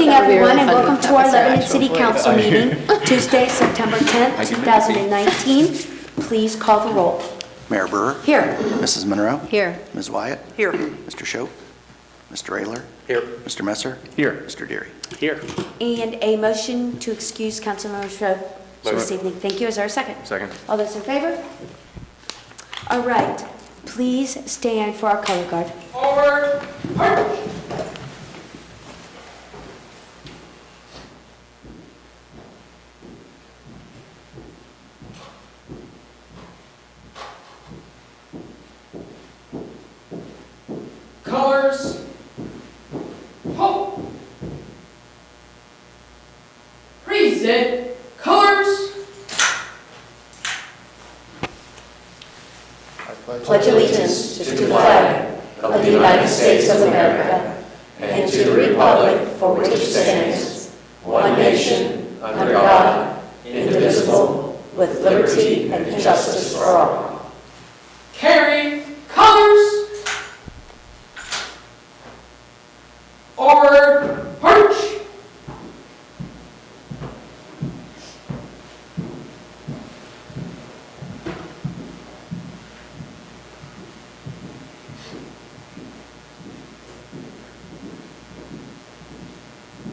evening, everyone, and welcome to our Lebanon City Council meeting, Tuesday, September 10th, 2019. Please call the roll. Mayor Brewer. Here. Mrs. Monroe. Here. Ms. Wyatt. Here. Mr. Shope. Mr. Ayler. Here. Mr. Messer. Here. Mr. Deary. Here. And a motion to excuse Councilmember Shope this evening. Thank you. Is there a second? Second. All those in favor? All right. Please stand for our color guard. Forward, march! Colors, hope. Present colors. Pledge allegiance to the flag of the United States of America and to the republic for which it stands, one nation, under God, indivisible, with liberty and justice for all. Carry colors. Forward, march!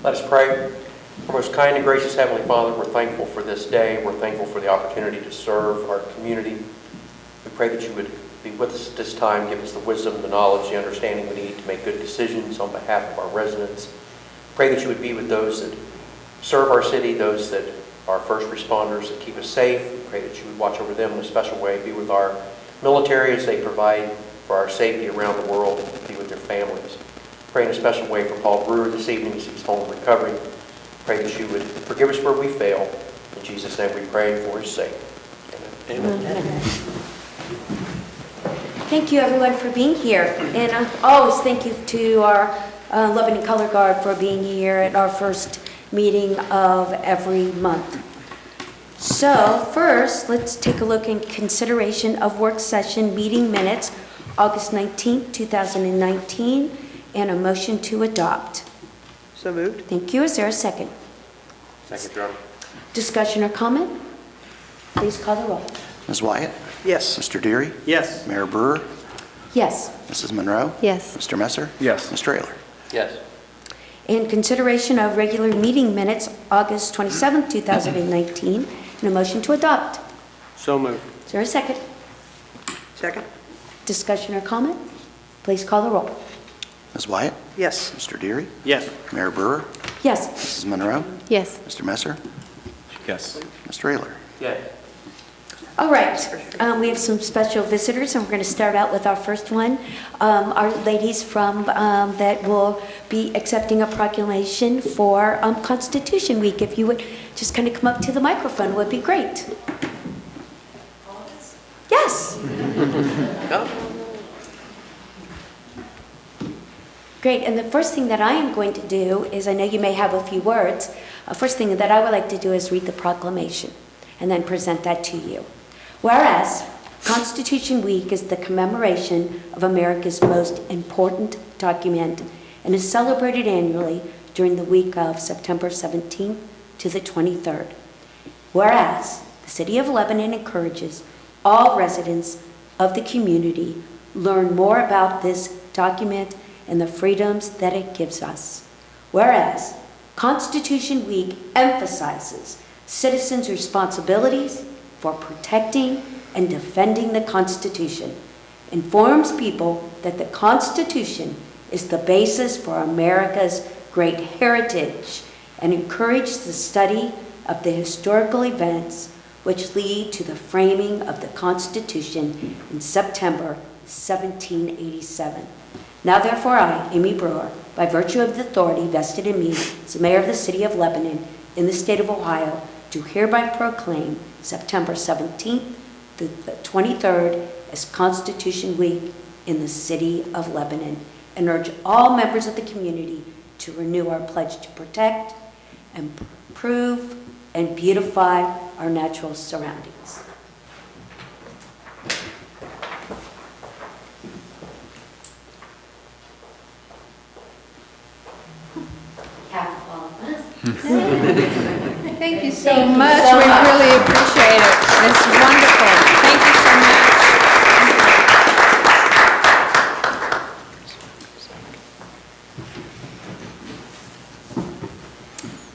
Let us pray. Our most kind and gracious Heavenly Father, we're thankful for this day. We're thankful for the opportunity to serve our community. We pray that you would be with us at this time, give us the wisdom, the knowledge, the understanding we need to make good decisions on behalf of our residents. Pray that you would be with those that serve our city, those that are first responders that keep us safe. We pray that you would watch over them in a special way. Be with our military as they provide for our safety around the world, and be with their families. Pray in a special way for Paul Brewer this evening as he's home recovering. Pray that you would forgive us where we fail. In Jesus' name we pray for his sake. Amen. Amen. Thank you, everyone, for being here. And always thank you to our Lebanon Color Guard for being here at our first meeting of every month. So first, let's take a look in consideration of work session meeting minutes, August 19th, 2019, and a motion to adopt. So moved. Thank you. Is there a second? Second, John. Discussion or comment? Please call the roll. Ms. Wyatt. Yes. Mr. Deary. Yes. Mayor Brewer. Yes. Mrs. Monroe. Yes. Mr. Messer. Yes. Mr. Ayler. Yes. In consideration of regular meeting minutes, August 27th, 2019, and a motion to adopt. So moved. Is there a second? Second. Discussion or comment? Please call the roll. Ms. Wyatt. Yes. Mr. Deary. Yes. Mayor Brewer. Yes. Mrs. Monroe. Yes. Mr. Messer. Yes. Mr. Ayler. Yes. All right. We have some special visitors, and we're going to start out with our first one. Our ladies from that will be accepting a proclamation for Constitution Week. If you would just kind of come up to the microphone, would be great. Yes. Great, and the first thing that I am going to do is, I know you may have a few words, first thing that I would like to do is read the proclamation and then present that to you. Whereas, Constitution Week is the commemoration of America's most important document and is celebrated annually during the week of September 17th to the 23rd. Whereas, the City of Lebanon encourages all residents of the community learn more about this document and the freedoms that it gives us. Whereas, Constitution Week emphasizes citizens' responsibilities for protecting and defending the Constitution, informs people that the Constitution is the basis for America's great heritage, and encourages the study of the historical events which lead to the framing of the Constitution in September 1787. Now therefore I, Amy Brewer, by virtue of the authority vested in me as mayor of the City of Lebanon in the state of Ohio, do hereby proclaim September 17th to the 23rd as Constitution Week in the City of Lebanon, and urge all members of the community to renew our pledge to protect, improve, and beautify our natural surroundings. Half Thank you so Thank you much. so We much. really appreciate it. It's wonderful. Thank you so much.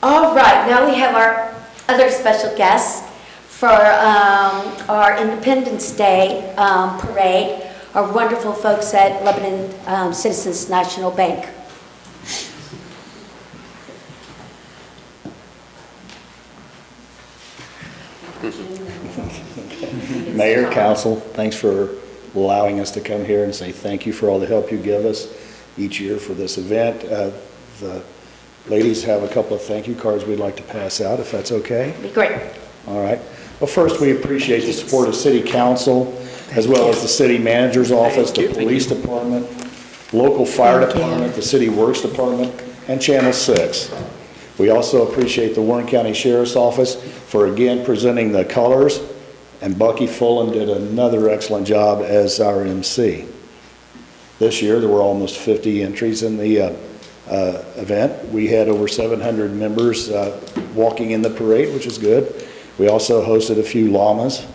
All right, now we have our other special guests for our Independence Day parade, our wonderful folks at Lebanon Citizens National Bank. Mayor, council, thanks for allowing us to come here and say thank you for all the help you give us each year for this event. The ladies have a couple of thank you cards we'd like to pass out, if that's okay. Be great. All right. Well, first, we appreciate the support of City Council, as well as the City Manager's Office, the Police Department, local Fire Department, the City Works Department, and Channel 6. We also appreciate the Warren County Sheriff's Office for again presenting the colors, and Bucky Fullen did another excellent job as our MC. This year, there were almost 50 entries in the event. We had over 700 members walking in the parade, which is good. We also hosted a few llamas, a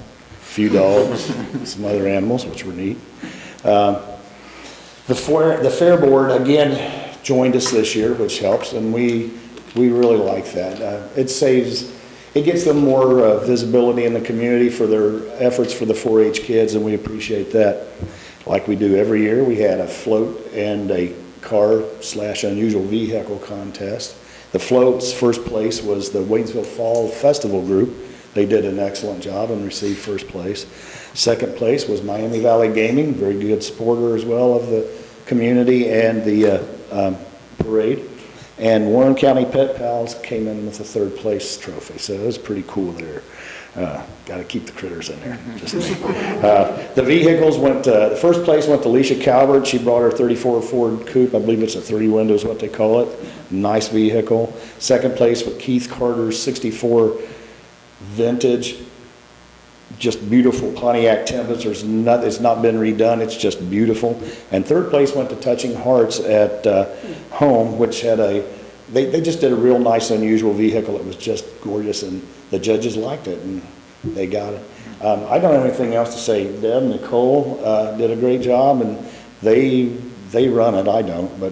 few dogs, some other animals, which were neat. The Fair Board, again, joined us this year, which helps, and we really like that. It gets them more visibility in the community for their efforts for the 4-H kids, and we appreciate that. Like we do every year, we had a float and a car/unusual vehicle contest. The float's first place was the Waynesville Fall Festival Group. They did an excellent job and received first place. Second place was Miami Valley Gaming, very good supporter as well of the community and the parade. And Warren County Pet Pals came in with the third place trophy, so it was pretty cool there. Got to keep the critters in there. Just the vehicles went, the first place went to Alicia Calvert. She brought her 34 Ford Coupe. I believe it's a 30 windows, what they call it. Nice vehicle. Second place with Keith Carter's 64 Vintage. Just beautiful Pontiac Tempest. It's not been redone. It's just beautiful. And third place went to Touching Hearts at home, which had they just did a real nice, unusual vehicle. It was just gorgeous, and the judges liked it, and they got it. I don't have anything else to say. Deb and Nicole did a great job, and they run it. I don't, but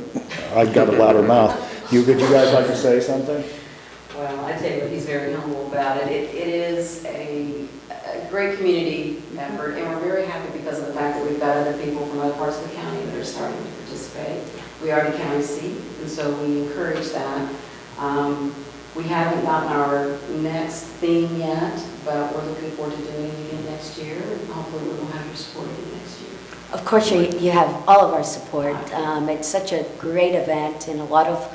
I've got a louder mouth. Would you guys like to say something? Well, I tell you what, he's very humble about it. It is a great community effort, and we're very happy because of the fact that we've got other people from other parts of the county that are starting to participate. We are the county seat, and so we encourage that. We haven't gotten our next theme yet, but we're looking forward to doing it again next year, and hopefully we will have your support again next year. Of course, you have all of our support. It's such a great event and a lot of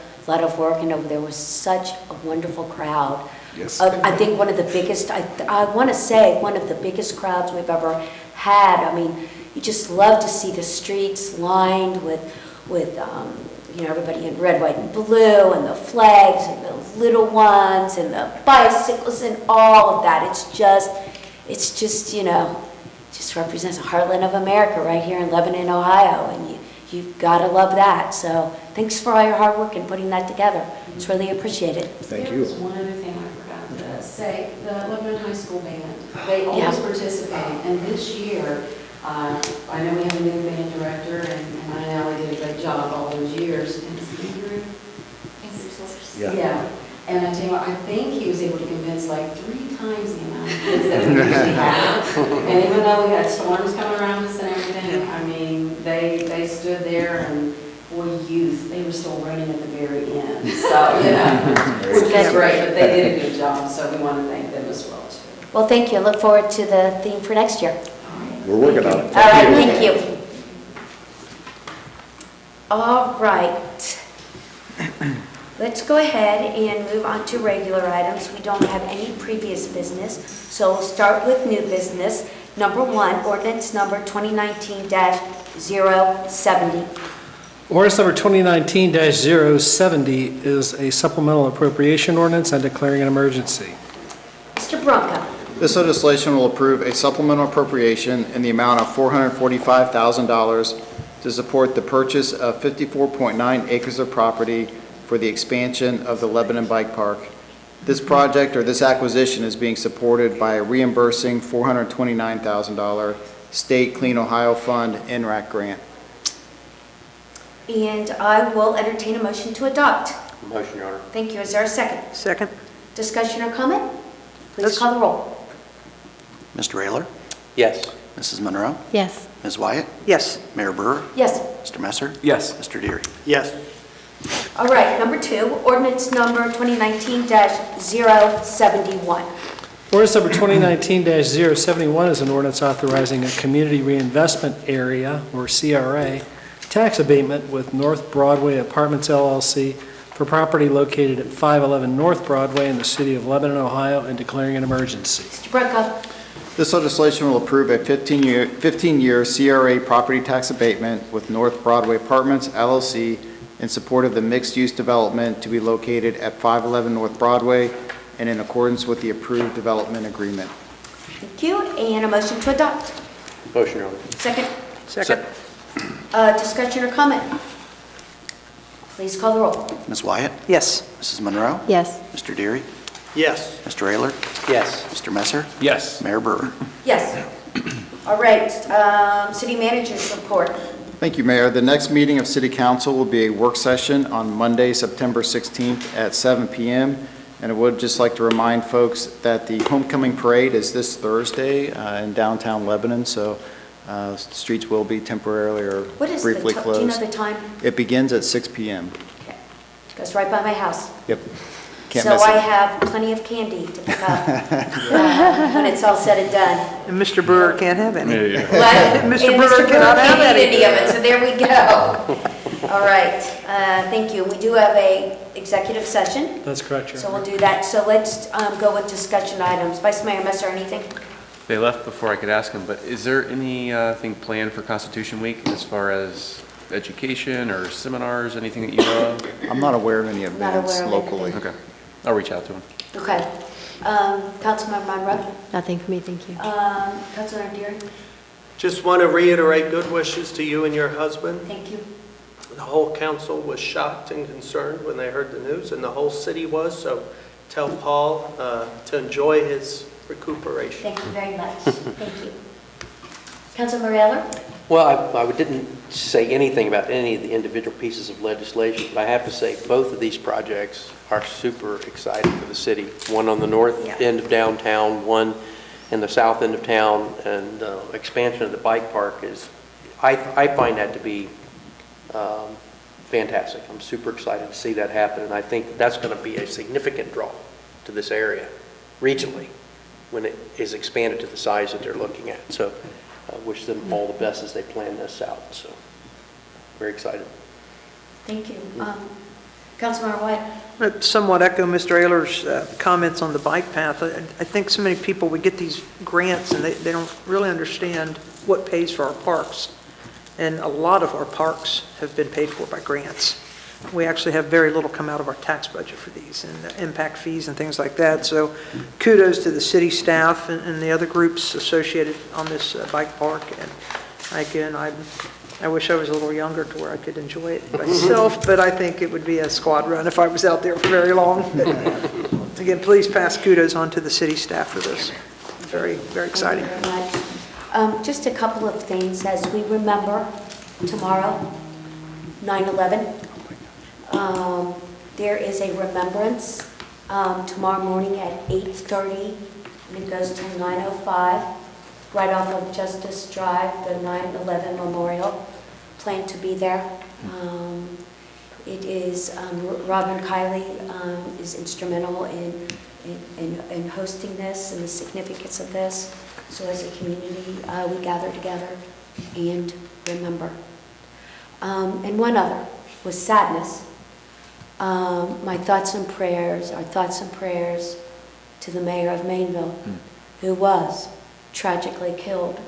work, and over there was such a wonderful crowd. Yes. I think one of the biggest, I want to say, one of the biggest crowds we've ever had. I mean, you just love to see the streets lined with everybody in red, white, and blue, and the flags, and the little ones, and the bicycles, and all of that. It's just just represents the heartland of America right here in Lebanon, Ohio, and you've got to love that. So thanks for all your hard work in putting that together. It's really appreciated. Thank There you. was one other thing I forgot to say. The Lebanon High School Band, they always participate, and this year, I know we have a new band director, and I know they did a great job all those years. And it's Andrew? Yeah. And I tell you what, I think he was able to convince like 3 times the amount of kids that we usually have. And even though we had storms coming around us and everything, I mean, they stood there, and boy, youth, they were still running at the very end. So, it's great, but they did a good job, so we want to thank them as well, too. Well, thank you. I look forward to the theme for next year. We're working on it. All right, thank you. All right. Let's go ahead and move on to regular items. We don't have any previous business, so we'll start with new business. Number 1, ordinance number 2019-070. Ordinance number 2019-070 is a supplemental appropriation ordinance and declaring an emergency. Mr. Bronco. This legislation will approve a supplemental appropriation in the amount of $445,000 to support the purchase of 54.9 acres of property for the expansion of the Lebanon Bike Park. This project, or this acquisition, is being supported by a reimbursing $429,000 State Clean Ohio Fund NRAC grant. And I will entertain a motion to adopt. Motion, Your Honor. Thank you. Is there a second? Second. Discussion or comment? Please Yes. call the roll. Mr. Ayler, Yes. Mrs. Monroe, Yes. Ms. Wyatt, Yes. Mayor Burr, Yes. Mr. Messer, Yes. Mr. Deary. Yes. All right, number 2, ordinance number 2019-071. Ordinance number 2019-071 is an ordinance authorizing a community reinvestment area, or CRA, tax abatement with North Broadway Apartments LLC for property located at 511 North Broadway in the city of Lebanon, Ohio, and declaring an emergency. Mr. Brecka. This legislation will approve a 15-year CRA property tax abatement with North Broadway Apartments LLC in support of the mixed-use development to be located at 511 North Broadway and in accordance with the approved development agreement. Thank you. And a motion to adopt. Motion, Your Honor. Second. Second. Discussion or comment? Please call the roll. Ms. Wyatt, Yes. Mrs. Monroe, Yes. Mr. Deary, Yes. Mr. Ayler, Yes. Mr. Messer, Yes. Mayor Burr. Yes. All right, city manager's report. Thank you, Mayor. The next meeting of City Council will be a work session on Monday, September 16th at 7 p.m. And I would just like to remind folks that the homecoming parade is this Thursday in downtown Lebanon, so streets will be temporarily or What is briefly the time? Do you know closed. the time? It begins at 6 p.m. Okay. Goes right by my house. Yep. Can't So miss I it. have plenty of candy to pick up when it's all said and done. And Mr. Brewer can't have any. What? Mr. And Brewer cannot have can't eat any. any of it, so there we go. All right, thank you. We do have a executive session, That's correct, Your so Honor. we'll do that. So let's go with discussion items. Vice Mayor Messer, anything? They left before I could ask them, but is there anything planned for Constitution Week as far as education or seminars, anything that you know of? I'm not aware of any Not events aware of locally. Okay, I'll reach out to them. Okay. Councilmember Monroe? Nothing for me, thank you. Councilor Deere? Just want to reiterate good wishes to you and your husband. Thank you. The whole council was shocked and concerned when they heard the news, and the whole city was, so tell Paul to enjoy his recuperation. Thank you very much. Thank you. Councilor Eller? Well, I didn't say anything about any of the individual pieces of legislation, but I have to say both of these projects are super exciting for the city. One on the north end of downtown, one in the south end of town, and expansion of the bike park is, I find that to be fantastic. I'm super excited to see that happen, and I think that's going to be a significant draw to this area regionally when it is expanded to the size that they're looking at. So I wish them all the best as they plan this out. So very excited. Thank you. Councilmember White? I'd somewhat echo Mr. Ayler's comments on the bike path. I think so many people, we get these grants and they don't really understand what pays for our parks. And a lot of our parks have been paid for by grants. We actually have very little come out of our tax budget for these and impact fees and things like that. So kudos to the city staff and the other groups associated on this bike park. And again, I wish I was a little younger to where I could enjoy it myself, but I think it would be a squad run if I was out there for very long. Again, please pass kudos on to the city staff for this. Very, very exciting. Thank you very much. Just a couple of things as we remember tomorrow, 9/11. There is a remembrance tomorrow morning at 8:30, and it goes till 9:05, right off of Justice Drive, the 9/11 Memorial. Plan to be there. It is, Robin Kiley is instrumental in hosting this and the significance of this. So as a community, we gather together and remember. And one other was sadness. My thoughts and prayers, our thoughts and prayers to the mayor of Mainville, who was tragically killed.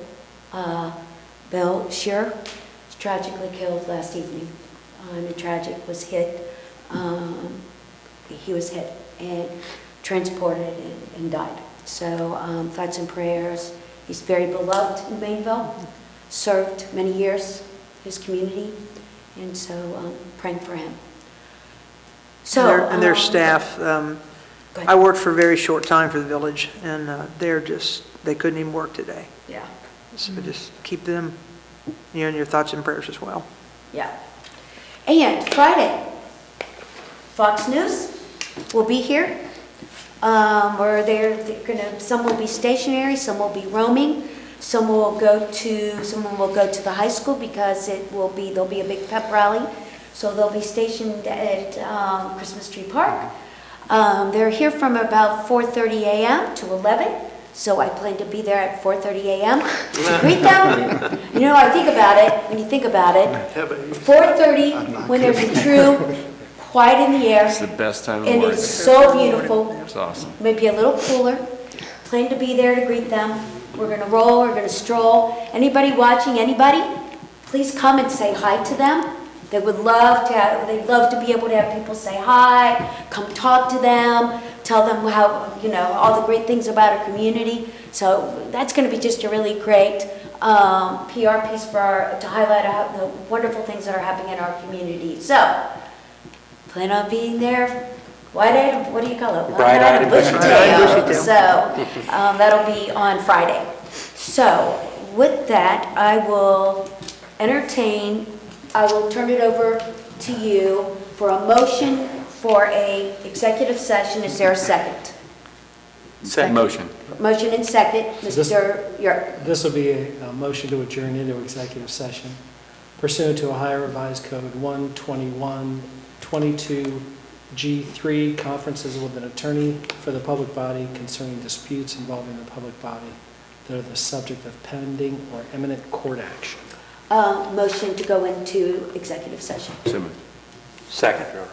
Bill Shearer was tragically killed last evening. And the tragic was hit. He was hit and transported and died. So thoughts and prayers. He's very beloved in Mainville, served many years his community, and so praying for him. So. And their staff, Go ahead. I worked for a very short time for the village, and they couldn't even work today. Yeah, So just keep them, in your thoughts and prayers as well. yeah. And Friday, Fox News will be here. Or they're gonna, some will be stationary, some will be roaming, someone will go to the high school because there'll be a big pep rally. So they'll be stationed at Christmas Tree Park. They're here from about 4:30 a.m. to 11. So I plan to be there at 4:30 a.m. to greet them. I think about it, when you think about it, 4:30, when there's a true quiet in the air. It's the best time of the And morning. it's so beautiful. It's awesome. Maybe a little cooler. Plan to be there to greet them. We're gonna roll, we're gonna stroll. Anybody watching, please come and say hi to them. They'd love to be able to have people say hi, come talk to them, tell them how, all the great things about our community. So that's gonna be just a really great PR piece to highlight the wonderful things that are happening in our community. So, plan on being there. White item, what do you call it? Bright-eyed and Bushy bushy-tailed. tail. So, that'll be on Friday. So, with that, I will turn it over to you for a motion for a executive session. Is there a second? Motion. Motion and second, This- Mr. Yerk. This will be a motion to adjourn into executive session pursuant to Ohio Revised Code 121-22G3, conferences with an attorney for the public body concerning disputes involving the public body that are the subject of pending or imminent court action. Motion to go into executive session. So moved. Second, Your Honor.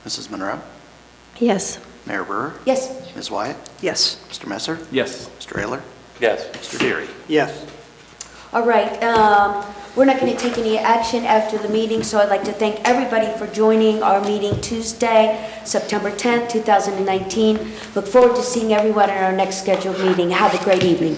Mrs. Monroe? Yes. Mayor Brewer? Yes. Ms. Wyatt? Yes. Mr. Messer? Yes. Mr. Ayler? Yes. Mr. Deary? Yes. All right, we're not going to take any action after the meeting, so I'd like to thank everybody for joining our meeting Tuesday, September 10th, 2019. Look forward to seeing everyone at our next scheduled meeting. Have a great evening.